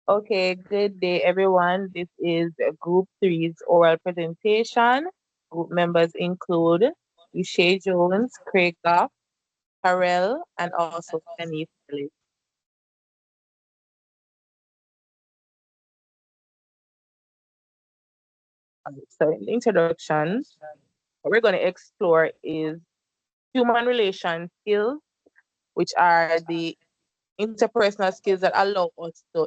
Okay, good day, everyone. This is Group Three's oral presentation. Group members include Uche Jones, Craig Goff, Karelle, and also Shanice Ellis. So, in the introduction, what we're going to explore is human relation skills, which are the interpersonal skills that allow us to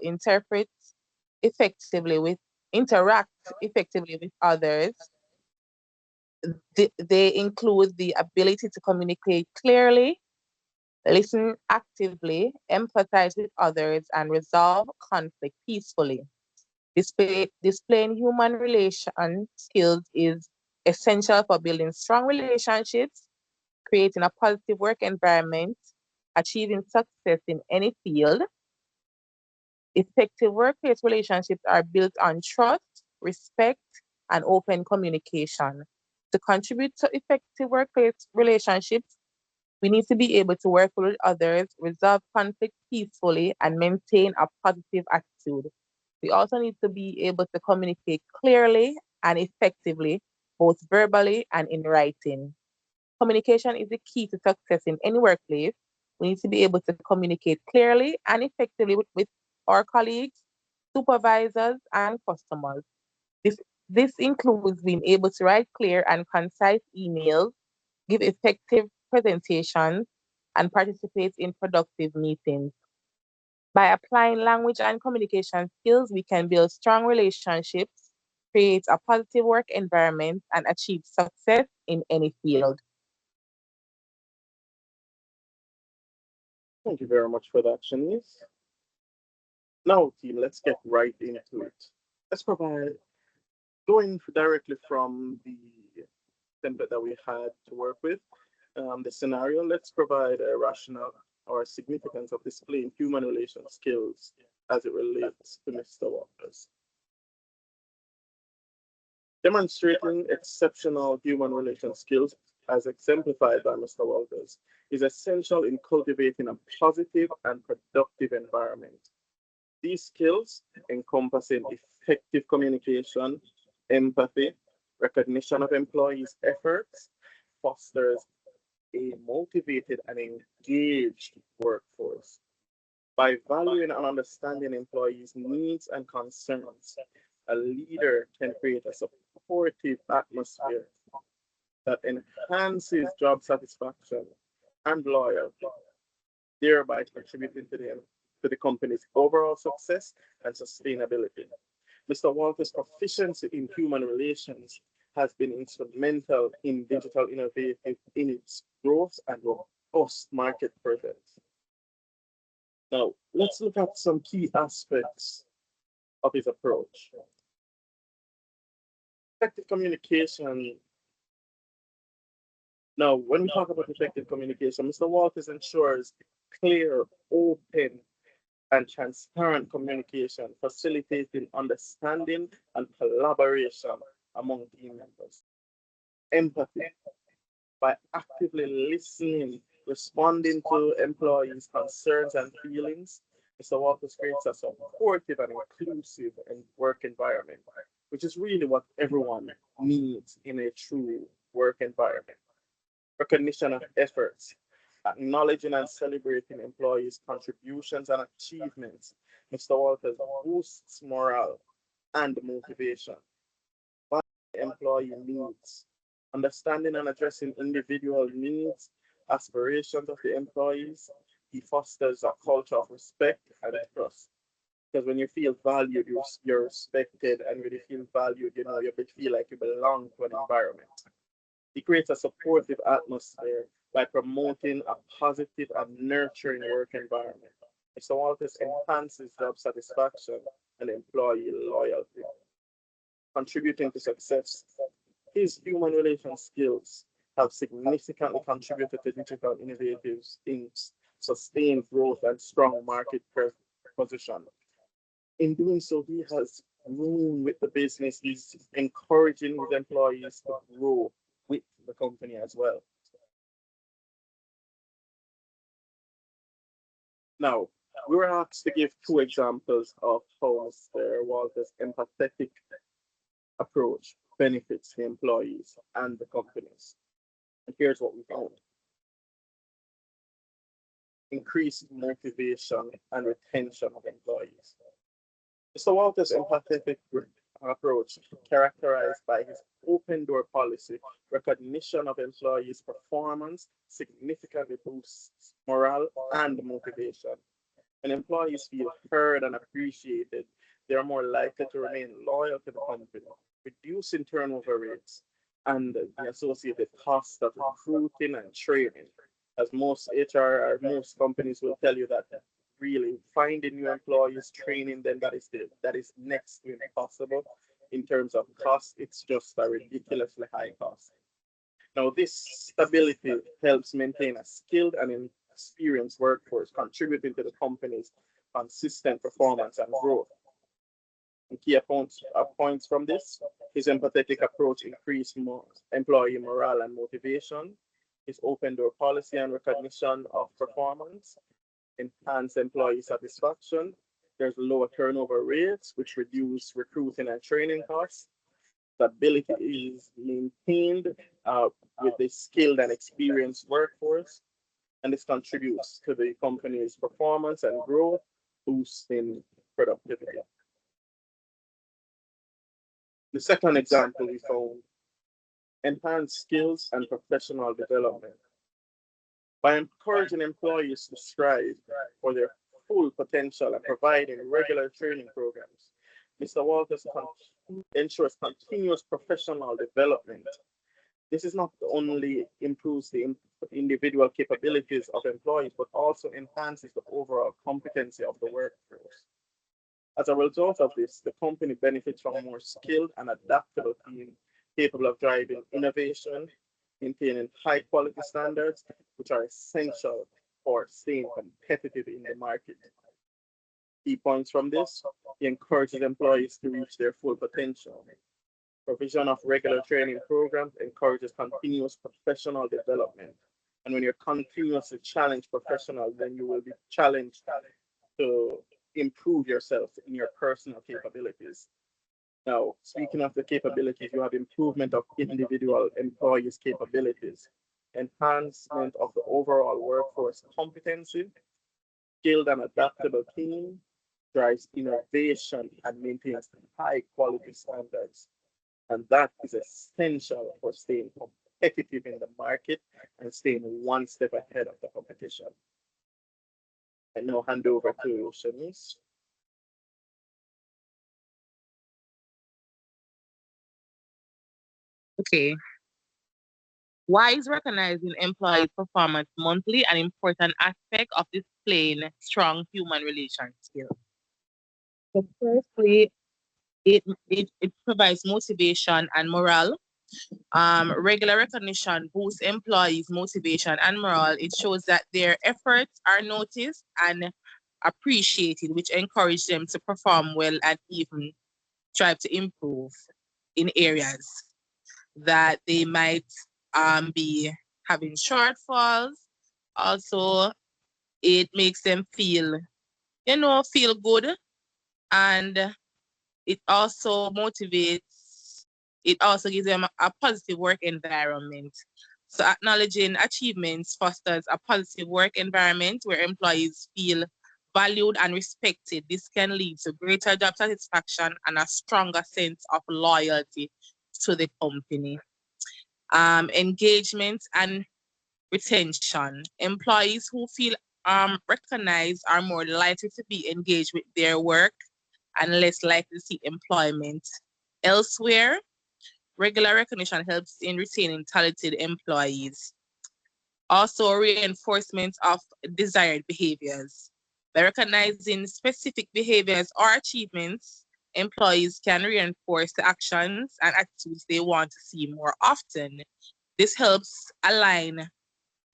effectively with interact effectively with others. They include the ability to communicate clearly, listen actively, empathize with others, and resolve conflict peacefully. Displaying human relation skills is essential for building strong relationships, creating a positive work environment, achieving success in any field. Effective workplace relationships are built on trust, respect, and open communication. To contribute to effective workplace relationships, we need to be able to work with others, resolve conflict peacefully, and maintain a positive attitude. We also need to be able to communicate clearly and effectively, both verbally and in writing. Communication is the key to success in any workplace. We need to be able to communicate clearly and effectively with our colleagues, supervisors, and customers. This, this includes being able to write clear and concise emails, give effective presentations, and participate in productive meetings. By applying language and communication skills, we can build strong relationships, create a positive work environment, and achieve success in any field. Thank you very much for that, Shanice. Now, team, let's get right into it. Let's provide, going directly from the template that we had to work with, the scenario, let's provide a rationale or a significance of displaying human relation skills as it relates to Mr. Walters. Demonstrating exceptional human relation skills, as exemplified by Mr. Walters, is essential in cultivating a positive and productive environment. These skills, encompassing effective communication, empathy, recognition of employees' efforts, fosters a motivated and engaged workforce. By valuing and understanding employees' needs and concerns, a leader can create a supportive atmosphere that enhances job satisfaction and loyalty, thereby contributing to the company's overall success and sustainability. Mr. Walter's proficiency in human relations has been instrumental in digital innovative in its growth and robust market presence. Now, let's look at some key aspects of his approach. Effective communication. Now, when we talk about effective communication, Mr. Walters ensures clear, open, and transparent communication, facilitating understanding and collaboration among team members. Empathy, by actively listening, responding to employees' concerns and feelings, Mr. Walters creates a supportive and inclusive work environment, which is really what everyone needs in a true work environment. Recognition of efforts, acknowledging and celebrating employees' contributions and achievements. Mr. Walters boosts morale and motivation. By employee needs, understanding and addressing individual needs, aspirations of the employees, he fosters a culture of respect and trust. Because when you feel valued, you're respected, and when you feel valued, you feel like you belong to an environment. He creates a supportive atmosphere by promoting a positive and nurturing work environment. Mr. Walters enhances job satisfaction and employee loyalty, contributing to success. His human relation skills have significantly contributed to digital innovatives in sustained growth and strong market position. In doing so, he has grown with the business. He's encouraging his employees to grow with the company as well. Now, We were asked to give two examples of how Mr. Walter's empathetic approach benefits the employees and the companies. And here's what we found: increased motivation and retention of employees. Mr. Walter's empathetic approach, characterized by his open door policy, recognition of employees' performance, significantly boosts morale and motivation. When employees feel heard and appreciated, they are more likely to remain loyal to the company, reducing turnover rates and the associated cost of recruiting and training. As most HR or most companies will tell you that really finding new employees, training them, that is next to impossible in terms of cost. It's just a ridiculously high cost. Now, this stability helps maintain a skilled and experienced workforce, contributing to the company's consistent performance and growth. And points from this: his empathetic approach increased employee morale and motivation, his open door policy and recognition of performance, enhance employee satisfaction. There's lower turnover rates, which reduce recruiting and training costs. Stability is maintained with a skilled and experienced workforce, and this contributes to the company's performance and growth, boosting productivity. The second example we found: enhance skills and professional development. By encouraging employees to strive for their full potential and providing regular training programs, Mr. Walters ensures continuous professional development. This is not only improves the individual capabilities of employees, but also enhances the overall competency of the workforce. As a result of this, the company benefits from a more skilled and adaptable team capable of driving innovation, maintaining high quality standards, which are essential for staying competitive in the market. Key points from this: he encourages employees to reach their full potential. Provision of regular training programs encourages continuous professional development. And when you're continuously challenged professional, then you will be challenged to improve yourself in your personal capabilities. Now, speaking of the capabilities, you have improvement of individual employees' capabilities, enhancement of the overall workforce competency, skilled and adaptable team, drives innovation and maintains high quality standards. And that is essential for staying competitive in the market and staying one step ahead of the competition. I now hand over to Shanice. Okay. Why is recognizing employees' performance monthly an important aspect of displaying strong human relation skills? So firstly, it provides motivation and morale. Regular recognition boosts employees' motivation and morale. It shows that their efforts are noticed and appreciated, which encourages them to perform well and even strive to improve in areas that they might be having shortfalls. Also, it makes them feel good, and it also motivates, it also gives them a positive work environment. So acknowledging achievements fosters a positive work environment where employees feel valued and respected. This can lead to greater job satisfaction and a stronger sense of loyalty to the company. Engagement and retention. Employees who feel recognized are more likely to be engaged with their work and less likely to seek employment elsewhere. Regular recognition helps in retaining talented employees. Also, reinforcement of desired behaviors. By recognizing specific behaviors or achievements, employees can reinforce the actions and attitudes they want to see more often. This helps align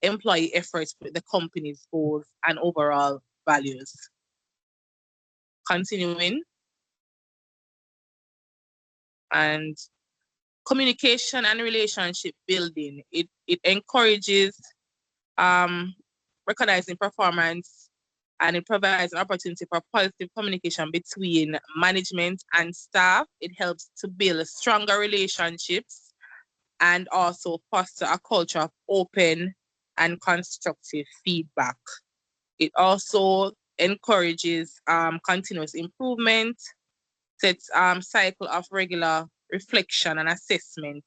employee efforts with the company's goals and overall values. Continuing, and communication and relationship building. It encourages recognizing performance and it provides an opportunity for positive communication between management and staff. It helps to build stronger relationships and also foster a culture of open and constructive feedback. It also encourages continuous improvement, sets cycle of regular reflection and assessment,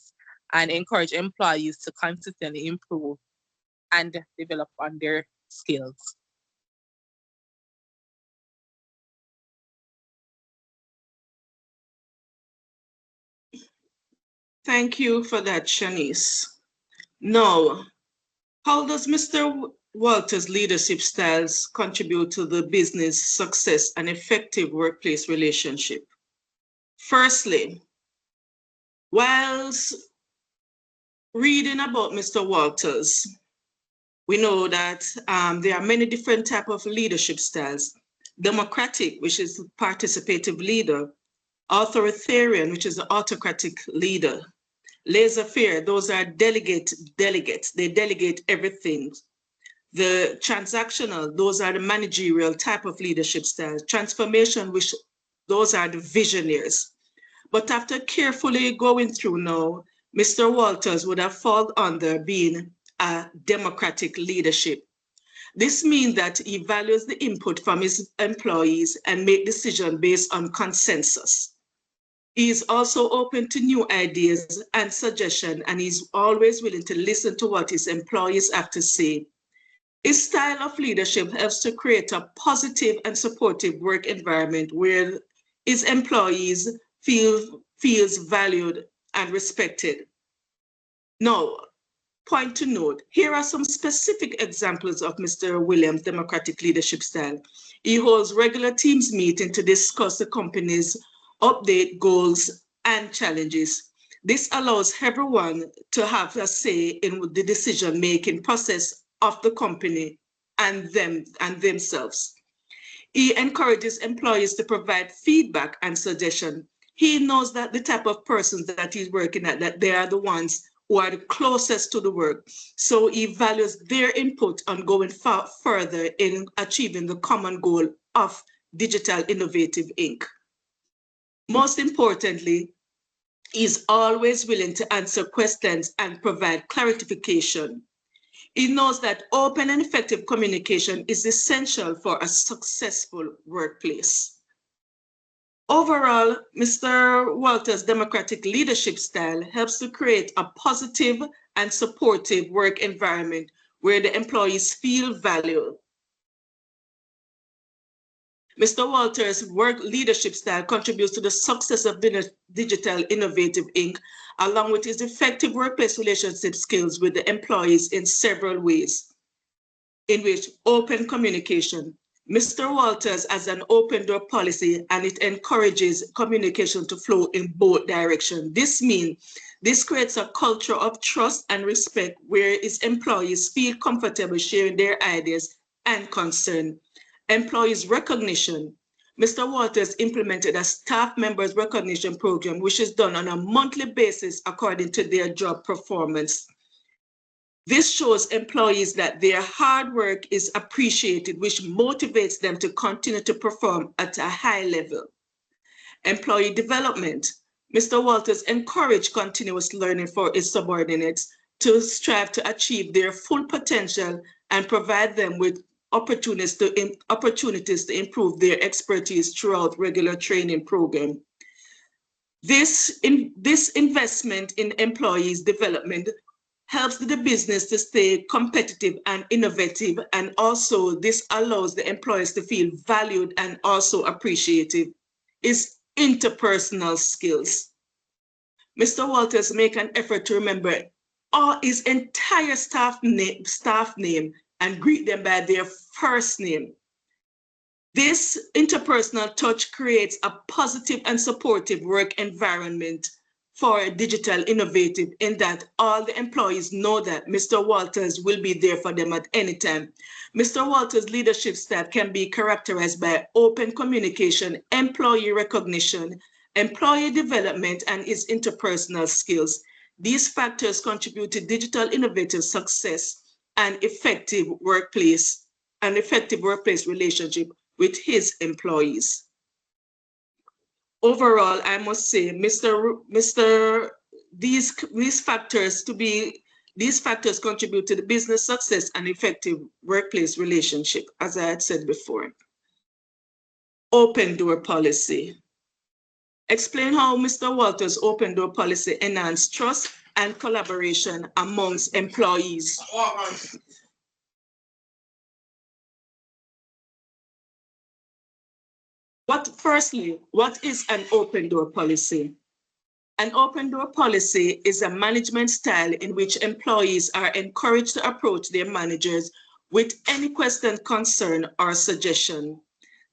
and encourage employees to consistently improve and develop on their skills. Thank you for that, Shanice. Now, how does Mr. Walters' leadership styles contribute to the business success and effective workplace relationship? Firstly, whilst reading about Mr. Walters, we know that there are many different types of leadership styles. Democratic, which is the participative leader. Authoritarian, which is the autocratic leader. Laissez-faire, those are delegates. They delegate everything. The transactional, those are the managerial type of leadership styles. Transformation, which those are the visionaries. But after carefully going through now, Mr. Walters would have fallen under being a democratic leadership. This means that he values the input from his employees and make decisions based on consensus. He is also open to new ideas and suggestions, and he's always willing to listen to what his employees have to say. His style of leadership helps to create a positive and supportive work environment where his employees feels valued and respected. Now, point to note, here are some specific examples of Mr. Williams' democratic leadership style. He holds regular teams meetings to discuss the company's update goals and challenges. This allows everyone to have a say in the decision-making process of the company and themselves. He encourages employees to provide feedback and suggestion. He knows that the type of persons that he's working at, that they are the ones who are the closest to the work. So he values their input on going further in achieving the common goal of Digital Innovative Inc. Most importantly, he's always willing to answer questions and provide clarification. He knows that open and effective communication is essential for a successful workplace. Overall, Mr. Walters' democratic leadership style helps to create a positive and supportive work environment where the employees feel valued. Mr. Walters' work leadership style contributes to the success of Digital Innovative Inc., along with his effective workplace relationship skills with the employees in several ways, in which open communication. Mr. Walters has an open door policy and it encourages communication to flow in both directions. This creates a culture of trust and respect where his employees feel comfortable sharing their ideas and concern. Employees recognition. Mr. Walters implemented a staff members recognition program, which is done on a monthly basis according to their job performance. This shows employees that their hard work is appreciated, which motivates them to continue to perform at a high level. Employee development. Mr. Walters encouraged continuous learning for his subordinates to strive to achieve their full potential and provide them with opportunities to improve their expertise throughout regular training program. This investment in employees' development helps the business to stay competitive and innovative, and also this allows the employees to feel valued and also appreciated. Is interpersonal skills. Mr. Walters make an effort to remember all his entire staff name and greet them by their first name. This interpersonal touch creates a positive and supportive work environment for Digital Innovative, in that all the employees know that Mr. Walters will be there for them at any time. Mr. Walters' leadership style can be characterized by open communication, employee recognition, employee development, and his interpersonal skills. These factors contribute to Digital Innovative success and effective workplace an effective workplace relationship with his employees. Overall, I must say, these factors contribute to the business success and effective workplace relationship, as I had said before. Open door policy. Explain how Mr. Walters' open door policy enhanced trust and collaboration amongst employees. Firstly, what is an open door policy? An open door policy is a management style in which employees are encouraged to approach their managers with any question, concern, or suggestion.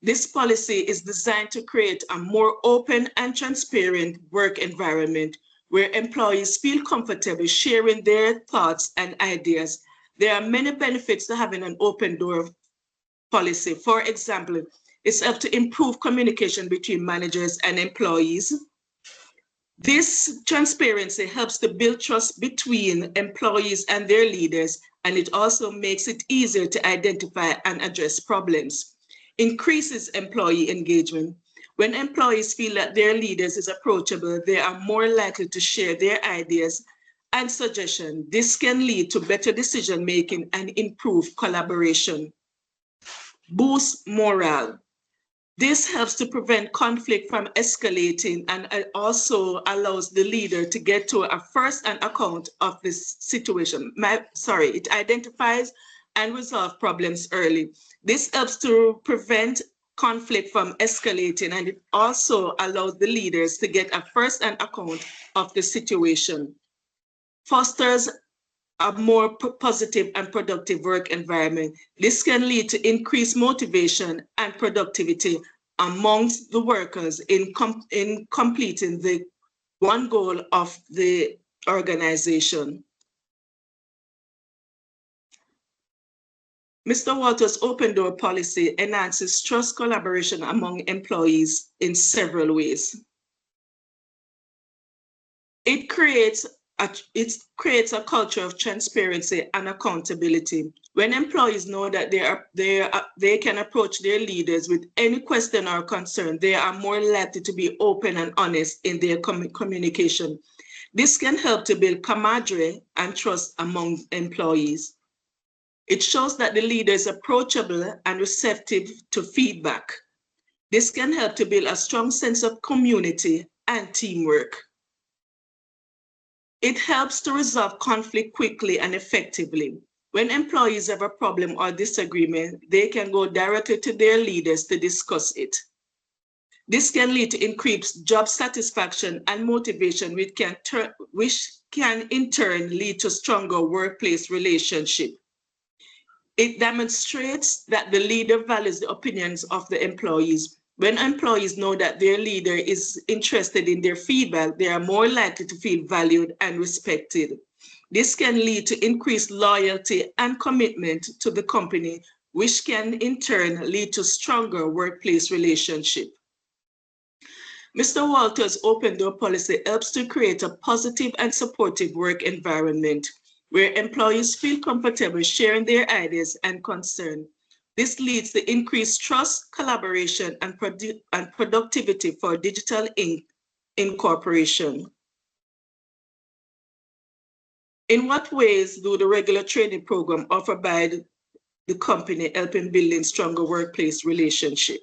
This policy is designed to create a more open and transparent work environment where employees feel comfortable sharing their thoughts and ideas. There are many benefits to having an open door policy. For example, it's up to improve communication between managers and employees. This transparency helps to build trust between employees and their leaders, and it also makes it easier to identify and address problems. Increases employee engagement. When employees feel that their leaders is approachable, they are more likely to share their ideas and suggestions. This can lead to better decision making and improved collaboration. Boost morale. This helps to prevent conflict from escalating and also allows the leader to get to a first-hand account of this situation. It identifies and resolves problems early. This helps to prevent conflict from escalating, and it also allows the leaders to get a first-hand account of the situation. Fosters a more positive and productive work environment. This can lead to increased motivation and productivity amongst the workers in completing the one goal of the organization. Mr. Walters' open door policy enhances trust collaboration among employees in several ways. It creates a culture of transparency and accountability. When employees know that they can approach their leaders with any question or concern, they are more likely to be open and honest in their communication. This can help to build camaraderie and trust among employees. It shows that the leader is approachable and receptive to feedback. This can help to build a strong sense of community and teamwork. It helps to resolve conflict quickly and effectively. When employees have a problem or disagreement, they can go directly to their leaders to discuss it. This can lead to increased job satisfaction and motivation, which can in turn lead to stronger workplace relationship. It demonstrates that the leader values the opinions of the employees. When employees know that their leader is interested in their feedback, they are more likely to feel valued and respected. This can lead to increased loyalty and commitment to the company, which can in turn lead to stronger workplace relationship. Mr. Walters' open door policy helps to create a positive and supportive work environment where employees feel comfortable sharing their ideas and concerns. This leads to increased trust, collaboration, and productivity for Digital Inc. Incorporation. In what ways do the regular training program offered by the company help in building stronger workplace relationship?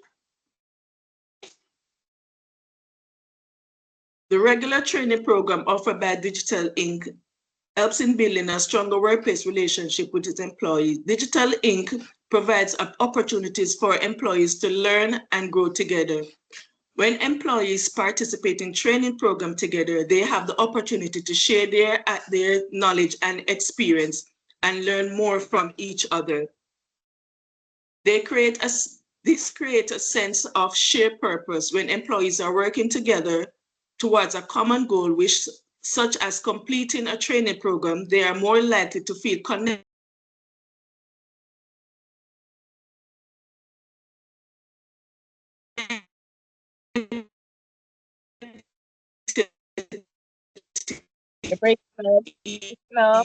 The regular training program offered by Digital Inc. helps in building a stronger workplace relationship with its employees. Digital Inc. provides opportunities for employees to learn and grow together. When employees participate in training program together, they have the opportunity to share their knowledge and experience and learn more from each other. This creates a sense of shared purpose when employees are working together towards a common goal, such as completing a training program. They are more likely to feel connected You're breaking up. No.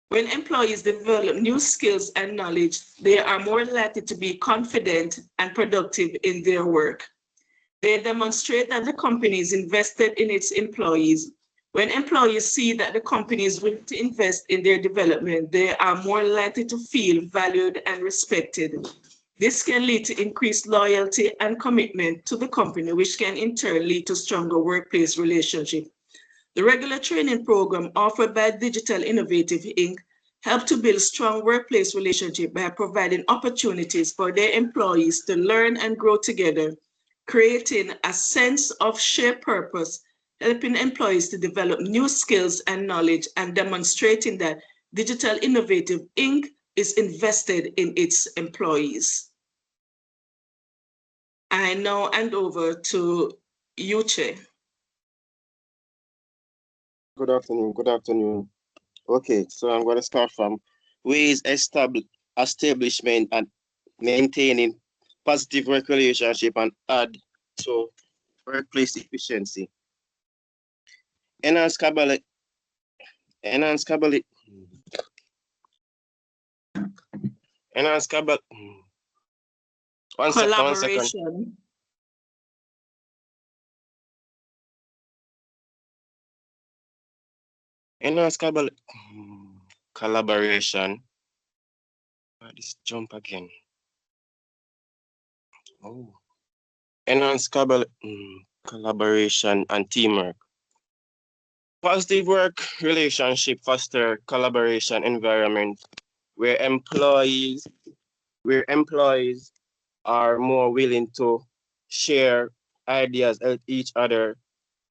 When employees develop new skills and knowledge, they are more likely to be confident and productive in their work. They demonstrate that the company is invested in its employees. When employees see that the company is willing to invest in their development, they are more likely to feel valued and respected. This can lead to increased loyalty and commitment to the company, which can in turn lead to stronger workplace relationships. The regular training program offered by Digital Innovative Inc. help to build strong workplace relationships by providing opportunities for their employees to learn and grow together, creating a sense of shared purpose, helping employees to develop new skills and knowledge, and demonstrating that Digital Innovative Inc. is invested in its employees. I now hand over to Uche. Good afternoon. Good afternoon. Okay, so I'm going to start from ways establishment and maintaining positive work relationship and add to workplace efficiency. Enhance capability. Enhance capability. Enhance capability. One second. Collaboration. Enhance collaboration. This jump again. Oh. Enhance collaboration and teamwork. Positive work relationship foster collaboration environment where employees are more willing to share ideas with each other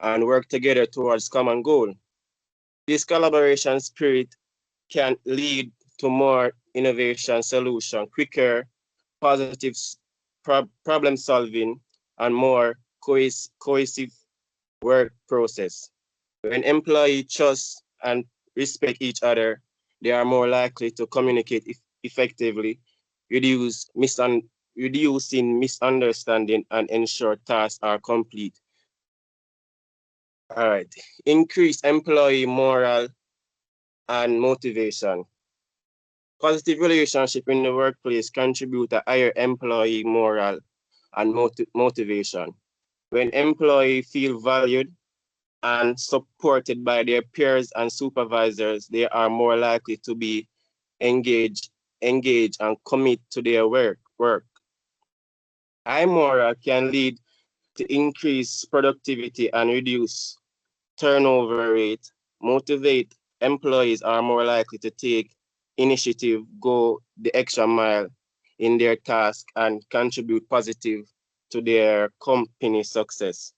and work together towards common goal. This collaboration spirit can lead to more innovation solution, quicker, positive problem solving, and more cohesive work process. When employees trust and respect each other, they are more likely to communicate effectively, reducing misunderstanding and ensure tasks are complete. All right. Increase employee morale and motivation. Positive relationship in the workplace contribute to higher employee morale and motivation. When employees feel valued and supported by their peers and supervisors, they are more likely to be engaged and commit to their work. High morale can lead to increased productivity and reduce turnover rate. Motivate employees are more likely to take initiative, go the extra mile in their task, and contribute positive to their company success.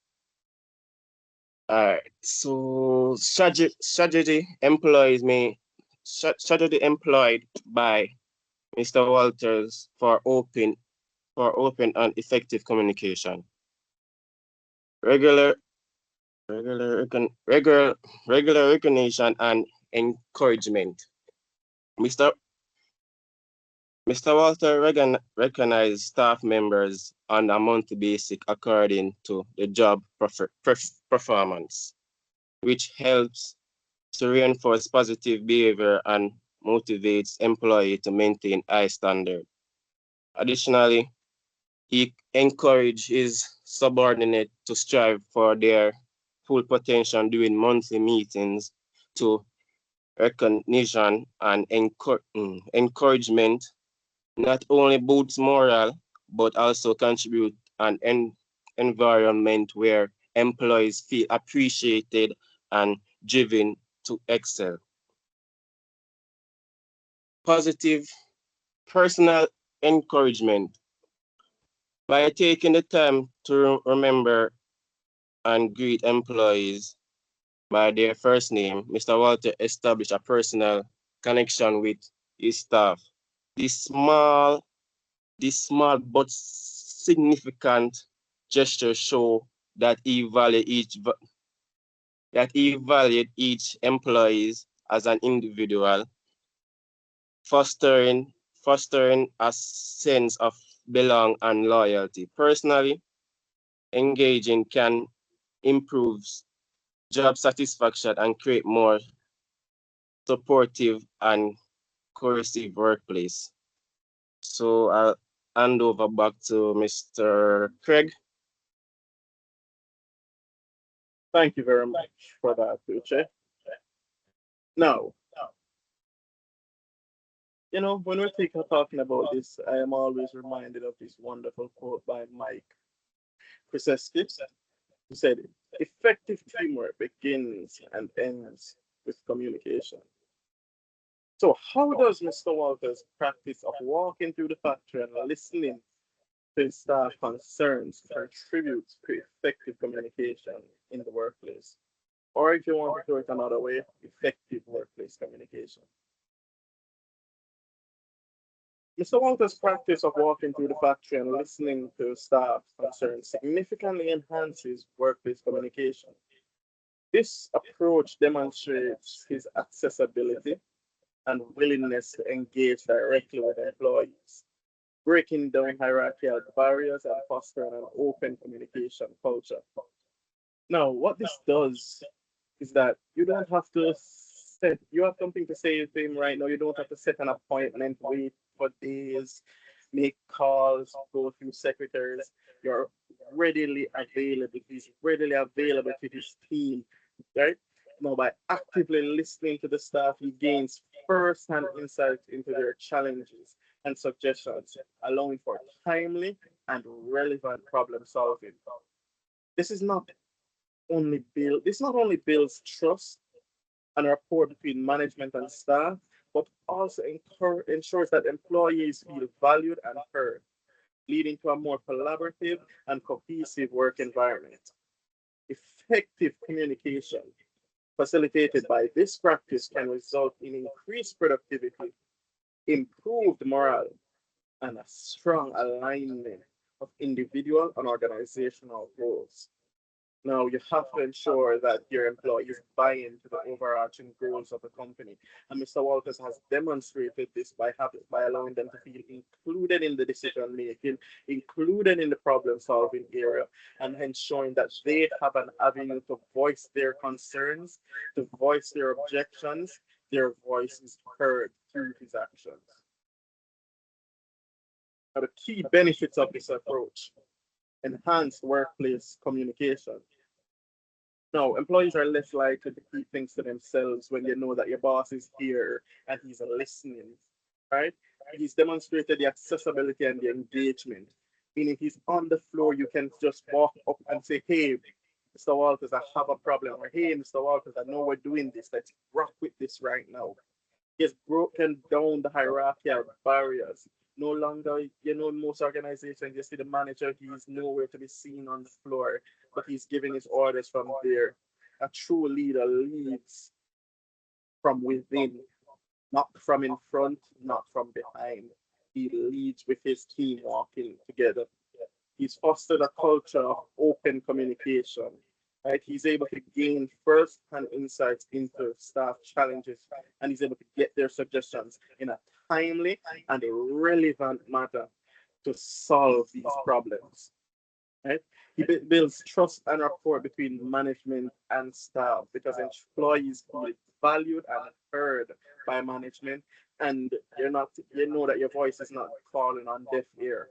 All right. So strategy employed by Mr. Walters for open and effective communication. Regular recognition and encouragement. Mr. Walter recognized staff members on a monthly basis according to the job performance, which helps to reinforce positive behavior and motivates employees to maintain high standard. Additionally, he encourages his subordinate to strive for their full potential during monthly meetings to recognition and encouragement not only boosts morale, but also contribute an environment where employees feel appreciated and driven to excel. Positive personal encouragement. By taking the time to remember and greet employees by their first name, Mr. Walter established a personal connection with his staff. This small but significant gesture show that he valued each employee as an individual, fostering a sense of belong and loyalty. Personally, engaging can improve job satisfaction and create more supportive, and cohesive workplace. So I'll hand over back to Mr. Craig. Thank you very much for that, Uche. Now, when talking about this, I am always reminded of this wonderful quote by Mike Krzyzewski, who said, effective teamwork begins and ends with communication. So, how does Mr. Walters' practice of walking through the factory and listening to his staff concerns contribute to effective communication in the workplace? Or if you want to throw it another way, effective workplace communication. Mr. Walters' practice of walking through the factory and listening to staff concerns significantly enhances workplace communication. This approach demonstrates his accessibility and willingness to engage directly with employees, breaking down hierarchical barriers and fostering an open communication culture. Now, what this does is that you don't have to you have something to say to him right now. You don't have to set an appointment, wait for days, make calls, go through secretaries. You're readily available. He's readily available to his team, right? Now, by actively listening to the staff, he gains first-hand insight into their challenges and suggestions, allowing for timely and relevant problem solving. This is not this not only builds trust and rapport between management and staff, but also ensures that employees feel valued and heard, leading to a more collaborative and cohesive work environment. Effective communication facilitated by this practice can result in increased productivity, improved morale, and a strong alignment of individual and organizational goals. Now, you have to ensure that your employees buy into the overarching goals of the company. And Mr. Walters has demonstrated this by allowing them to feel included in the decision making, included in the problem solving area, and ensuring that they have an avenue to voice their concerns, to voice their objections. Their voice is heard through his actions. Now, the key benefits of this approach: enhanced workplace communication. No, employees are less likely to keep things to themselves when they know that your boss is here and he's listening, right? He's demonstrated the accessibility and the engagement. Meaning he's on the floor, you can just walk up and say, hey, Mr. Walters, I have a problem. Or hey, Mr. Walters, I know we're doing this. Let's rock with this right now. He's broken down the hierarchical barriers. No longer, most organizations, you see the manager, he's nowhere to be seen on the floor, but he's giving his orders from there. A true leader leads from within, not from in front, not from behind. He leads with his team walking together. He's fostered a culture of open communication. Right? He's able to gain first-hand insights into staff challenges, and he's able to get their suggestions in a timely and relevant manner to solve these problems. Right? He builds trust and rapport between management and staff because employees feel valued and heard by management, and you know that your voice is not falling on deaf ear.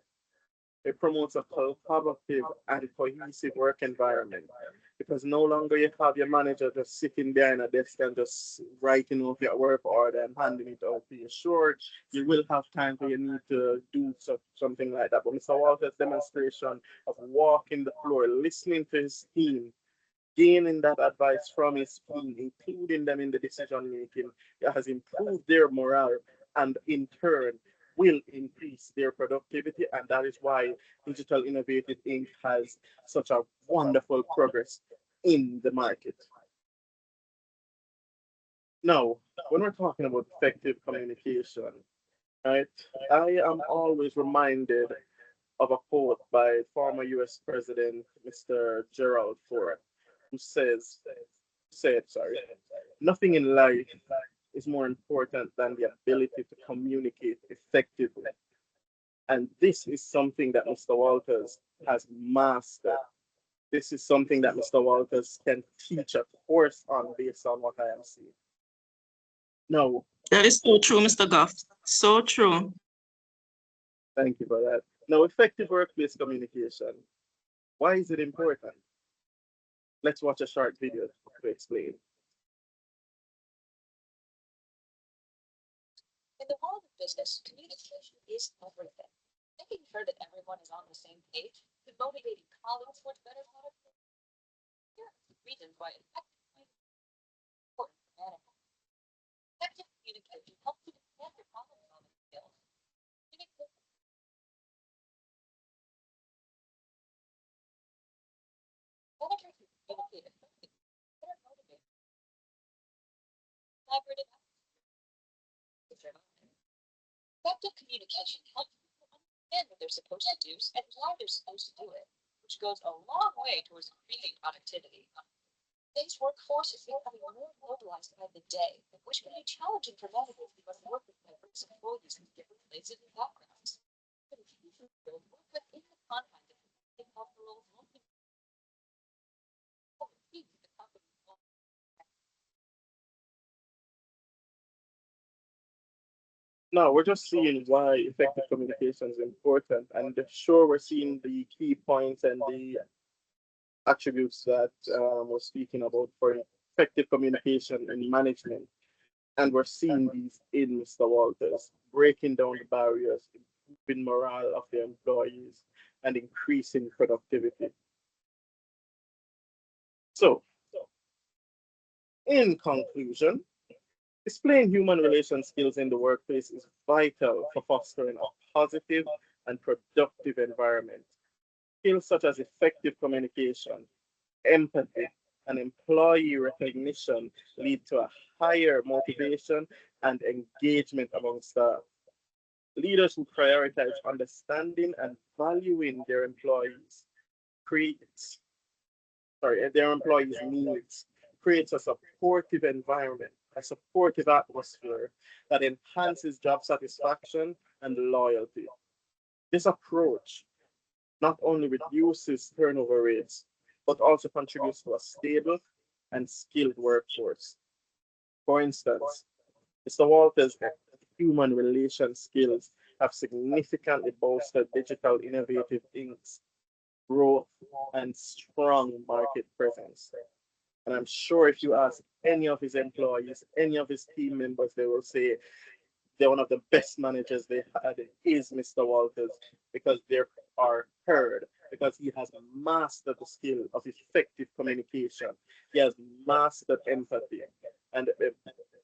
It promotes a collaborative and cohesive work environment because no longer you have your manager just sitting behind a desk and just writing off your work order and handing it out to you. Sure, you will have times where you need to do something like that. But Mr. Walter's demonstration of walking the floor, listening to his team, gaining that advice from his team, including them in the decision making, it has improved their morale and in turn will increase their productivity. And that is why Digital Innovative Inc. has such a wonderful progress in the market. Now, when we're talking about effective communication, right, I am always reminded of a quote by former US President Mr. Gerald Ford, who said, nothing in life is more important than the ability to communicate effectively. And this is something that Mr. Walters has mastered. This is something that Mr. Walters can teach a course on based on what I am seeing. Now, That is so true, Mr. Goff. So true. thank you for that. Now, effective workplace communication. Why is it important? Let's watch a short video to explain. In the world of business, communication is everything. Making sure that everyone is on the same page and motivating colleagues towards better productivity. Here are the reasons why effective communication is important for management. Effective communication helps you expand your problem-solving skills. Communication managers who communicate effectively are motivated, collaborative efforts. Effective communication helps people understand what they're supposed to do and why they're supposed to do it, which goes a long way towards increasing productivity. Today's workforce is becoming more mobilized by the day, which can be challenging for managers because they work with diverse employees from different places and backgrounds. Communication skills work within the confines of cultural roles the company. Now, we're just seeing why effective communication is important, and sure, we're seeing the key points and the attributes that we're speaking about for effective communication and management. And we're seeing these in Mr. Walters, breaking down the barriers, improving morale of the employees, and increasing productivity. So, in conclusion, displaying human relation skills in the workplace is vital for fostering a positive and productive environment. Skills such as effective communication, empathy, and employee recognition lead to a higher motivation and engagement among staff. Leaders who prioritize understanding and valuing their employees creates their employees' needs, creates a supportive environment, a supportive atmosphere that enhances job satisfaction and loyalty. This approach not only reduces turnover rates, but also contributes to a stable and skilled workforce. For instance, Mr. Walters' human relation skills have significantly bolstered digital innovative inks, growth, and strong market presence. And I'm sure if you ask any of his employees, any of his team members, they will say they're one of the best managers they had is Mr. Walters because they are heard, because he has mastered the skill of effective communication. He has mastered empathy. And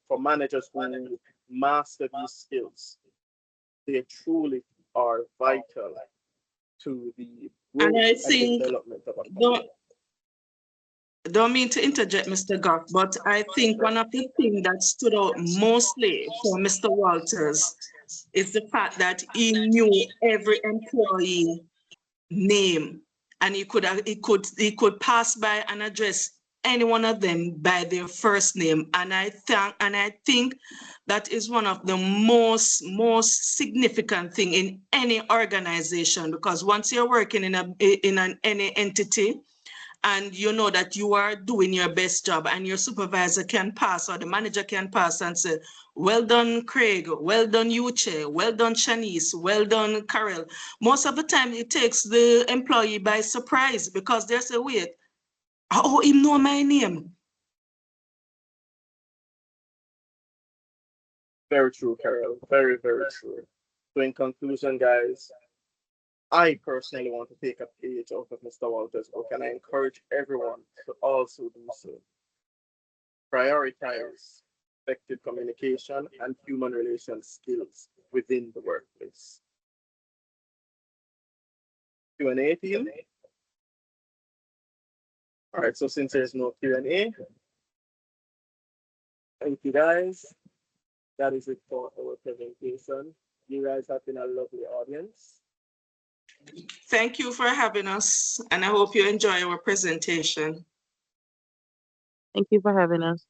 for managers who master these skills, they truly are vital to the And growth I and think, development of a company. don't, don't mean to interject, Mr. Goff, but I think one of the things that stood out mostly for Mr. Walters is the fact that he knew every employee name, and he could pass by and address any one of them by their first name. And I think that is one of the most significant thing in any organization, because once you're working in any entity and you know that you are doing your best job, and your supervisor can pass or the manager can pass and say, well done, Craig, well done, Uche, well done, Shanice, well done, Karelle. Most of the time it takes the employee by surprise, because they say, wait, oh, him know my name. Very true, Carol. Very, very true. So, in conclusion, guys, I personally want to take a page out of Mr. Walters' book, and I encourage everyone to also do so. Prioritize effective communication and human relations skills within the workplace. Q&A team. All right, so since there's no Q&A, thank you guys. That is it for our presentation. You guys have been a lovely audience. Thank you for having us, and I hope you enjoy our presentation. Thank you for having us.